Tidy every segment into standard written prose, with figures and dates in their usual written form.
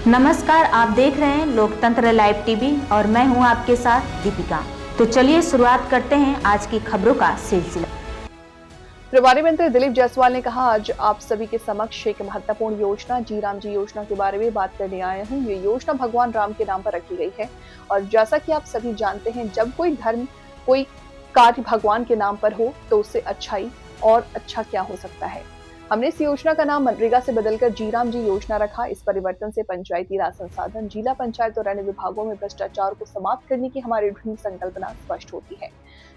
नमस्कार, आप देख रहे हैं लोकतंत्र लाइव टीवी और मैं हूं आपके साथ दीपिका। तो चलिए शुरुआत करते हैं आज की खबरों का सिलसिला। प्रभारी मंत्री दिलीप जायसवाल ने कहा, आज आप सभी के समक्ष एक महत्वपूर्ण योजना जी राम जी योजना के बारे में बात करने आए हूं। ये योजना भगवान राम के नाम पर रखी गई है और जैसा कि आप सभी जानते हैं, जब कोई धर्म, कोई कार्य भगवान के नाम पर हो तो उससे अच्छाई और अच्छा क्या हो सकता है। हमने इस योजना का नाम मनरेगा से बदलकर जी राम जी योजना रखा। इस परिवर्तन से पंचायती राज संसाधन, जिला पंचायत और अन्य विभागों में भ्रष्टाचार को समाप्त करने की हमारी दृढ़ संकल्पना स्पष्ट होती है।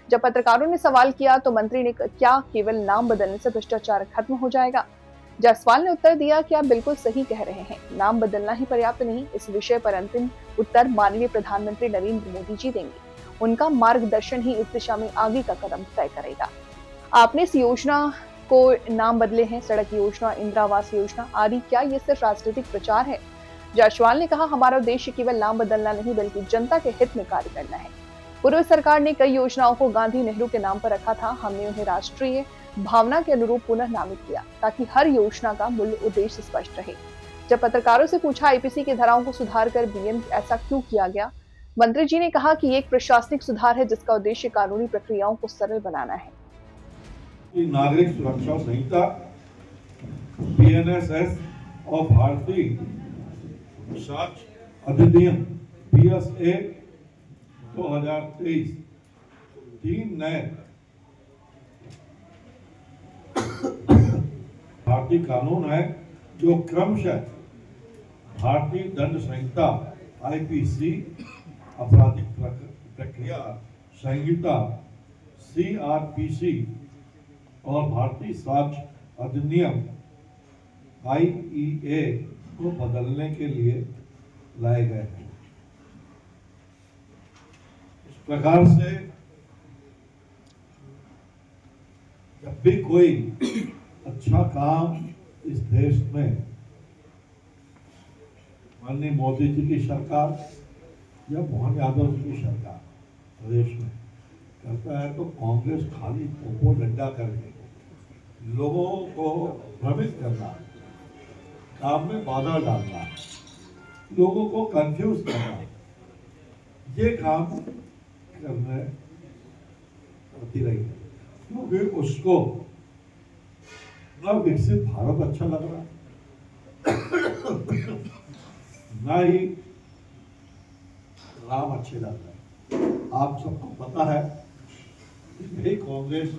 जब पत्रकारों ने सवाल किया तो मंत्री ने क्या केवल नाम बदलने से भ्रष्टाचार खत्म हो जाएगा? जायसवाल ने उत्तर दिया कि आप बिल्कुल सही कह रहे हैं, नाम बदलना ही पर्याप्त नहीं। इस विषय पर अंतिम उत्तर माननीय प्रधानमंत्री नरेंद्र मोदी जी देंगे। उनका मार्गदर्शन ही इस दिशा में आगे का कदम तय करेगा। आपने इस योजना को नाम बदले हैं, सड़क योजना, इंदिरा आवास योजना आदि। क्या ये सिर्फ राजनीतिक प्रचार है? जायसवाल ने कहा, हमारा उद्देश्य केवल नाम बदलना नहीं बल्कि जनता के हित में कार्य करना है। पूर्व सरकार ने कई योजनाओं को गांधी नेहरू के नाम पर रखा था। हमने उन्हें राष्ट्रीय भावना के अनुरूप पुनः नामित किया ताकि हर योजना का मूल उद्देश्य स्पष्ट रहे। जब पत्रकारों से पूछा आईपीसी की धाराओं को सुधार कर बीएन ऐसा क्यों किया गया, मंत्री जी ने कहा कि ये एक प्रशासनिक सुधार है जिसका उद्देश्य कानूनी प्रक्रियाओं को सरल बनाना है। नागरिक सुरक्षा संहिता बीएनएसएस और भारतीय साक्ष्य अधिनियम बीएसए 2023 तीन नए भारतीय कानून है जो क्रमशः भारतीय दंड संहिता आईपीसी, आपराधिक प्रक्रिया संहिता सीआरपीसी और भारतीय साक्ष्य अधिनियम आईईए को बदलने के लिए लाए गए हैं। इस प्रकार से जब भी कोई अच्छा काम इस देश में माननीय मोदी जी की सरकार या मोहन यादव जी की सरकार प्रदेश में करता है तो कांग्रेस खाली पोपो डंडा करके लोगों को भ्रमित करना, काम में बाधा डालना, लोगों को कंफ्यूज करना, ये काम करने होती रही है क्योंकि उसको न विकसित भारत अच्छा लग रहा न ही राम अच्छे लग रहे। आप सबको पता है यही कांग्रेस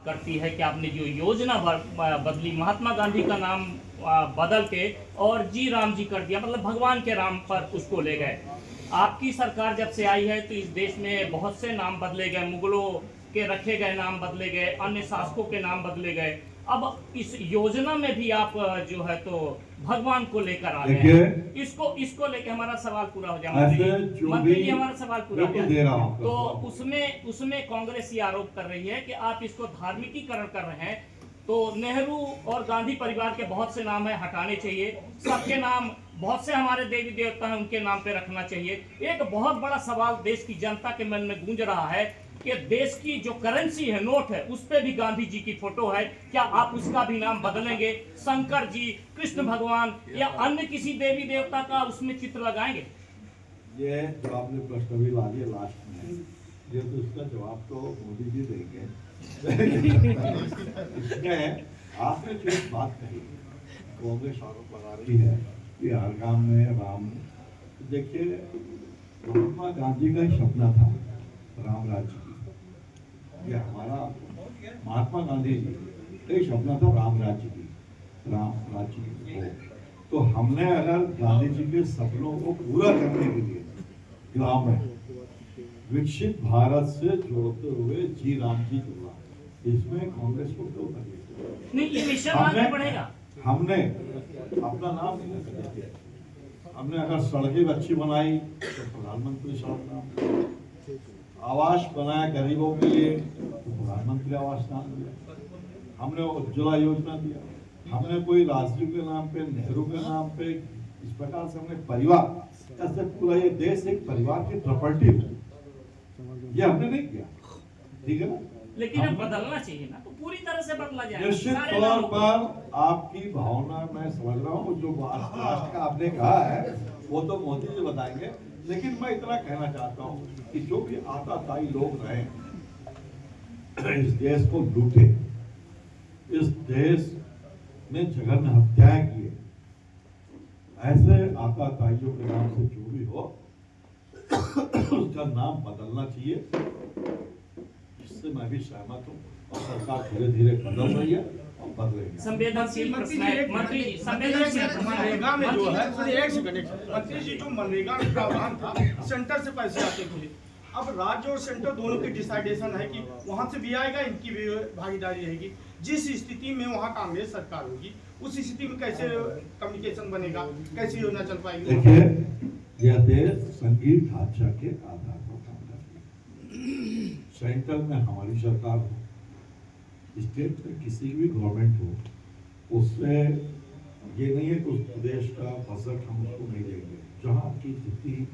करती है कि आपने जो योजना बदली, महात्मा गांधी का नाम बदल के और जी राम जी कर दिया, मतलब भगवान के राम पर उसको ले गए। आपकी सरकार जब से आई है तो इस देश में बहुत से नाम बदले गए, मुगलों के रखे गए नाम बदले गए, अन्य शासकों के नाम बदले गए। अब इस योजना में भी आप जो है तो भगवान को लेकर आ गए हैं। इसको लेकर हमारा सवाल पूरा हो जाए मंत्री जी, हमारा सवाल पूरा हो जाए तो उसमें कांग्रेस ये आरोप कर रही है कि आप इसको धार्मिकीकरण कर रहे हैं। तो नेहरू और गांधी परिवार के बहुत से नाम है, हटाने चाहिए। सबके नाम, बहुत से हमारे देवी देवता हैं, उनके नाम पे रखना चाहिए। एक बहुत बड़ा सवाल देश की जनता के मन में गूंज रहा है कि देश की जो करेंसी है, नोट है, उस पे भी गांधी जी की फोटो है, क्या आप उसका भी नाम बदलेंगे? शंकर जी, कृष्ण भगवान या अन्य किसी देवी देवता का उसमें चित्र लगाएंगे? ये जो आपने प्रश्न भी ला दिया लास्ट में, ये तो इसका जवाब तो मोदी जी देंगे। इसमें आपने जो बात कही, कांग्रेस आरोप लगा रही है कि हर काम में राम। देखिए, महात्मा गांधी का ही सपना था राम राज्य की। ये हमारा महात्मा गांधी जी का ही सपना था राम राज्य की, राम राज्य की हो। तो हमने अगर गांधी जी के सपनों को पूरा करने के लिए ग्रामीण विकसित भारत से जोड़ते हुए जी राम जी जोड़ा, इसमें कांग्रेस को क्यों नहीं, ये मिशन आगे बढ़ेगा। हमने अपना नाम नहीं रख दिया। हमने अगर सड़कें अच्छी बनाई तो प्रधानमंत्री सड़क नाम, आवास बनाया गरीबों के लिए तो प्रधानमंत्री आवास नाम दिया, हमने उज्ज्वला योजना दिया, हमने कोई राजीव के नाम पे, नेहरू के नाम पे, इस प्रकार से हमने परिवार, ऐसे पूरा ये देश एक परिवार की प्रॉपर्टी है, ये हमने नहीं किया। ठीक है ना? लेकिन अब बदलना चाहिए ना, तो पूरी तरह से बदला जाए। निश्चित सारे तौर नामों को- पर आपकी भावना मैं समझ रहा हूँ, जो राष्ट्र का आपने कहा है वो तो मोदी जी बताएंगे, लेकिन मैं इतना कहना चाहता हूँ कि जो भी आताताई लोग रहे इस देश को लूटे, इस देश में जघन्य हत्याएं किए, ऐसे आताताइयों के नाम से जो भी हो उसका नाम बदलना चाहिए, जिससे मैं भी सहमत हूँ और सरकार धीरे धीरे बदल रही है और बदलेगी। संवेदनशील प्रश्न है मंत्री जी, संवेदनशील प्रश्न है। मनरेगा में जो है, मंत्री जी, एक सेकंड, मंत्री जी, जो मनरेगा में प्रावधान था, सेंटर से पैसे आते थे, अब राज्य और सेंटर दोनों की डिसाइडेशन है कि वहां से भी आएगा, इनकी भी भागीदारी रहेगी। जिस स्थिति में वहां कांग्रेस सरकार होगी, उस स्थिति में कैसे कम्युनिकेशन बनेगा, कैसे योजना चल पाएगी? देखिए, यह देश संघीय ढांचा के आधार पर काम करती है। सेंट्रल में हमारी सरकार हो, स्टेट में किसी भी गवर्नमेंट हो, उससे ये नहीं है कि उस प्रदेश का बजट हम उसको नहीं देंगे। जहाँ की जितनी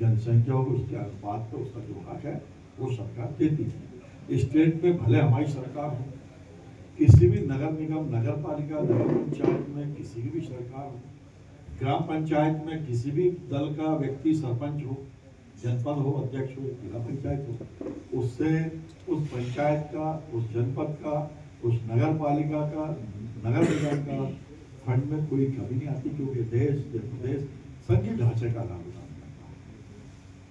जनसंख्या हो उसके अनुपात पर उसका जो हक है वो सरकार देती है। स्टेट में भले हमारी सरकार हो, किसी भी नगर निगम, नगर पालिका, नगर पंचायत में किसी की भी सरकार हो, ग्राम पंचायत में किसी भी दल का व्यक्ति सरपंच हो, जनपद हो, अध्यक्ष हो, जिला पंचायत हो, उससे उस पंचायत का, उस जनपद का, उस नगर पालिका का, नगर निगम का फंड में कोई कमी नहीं आती, क्योंकि देश प्रदेश संघीय ढांचे का लाभ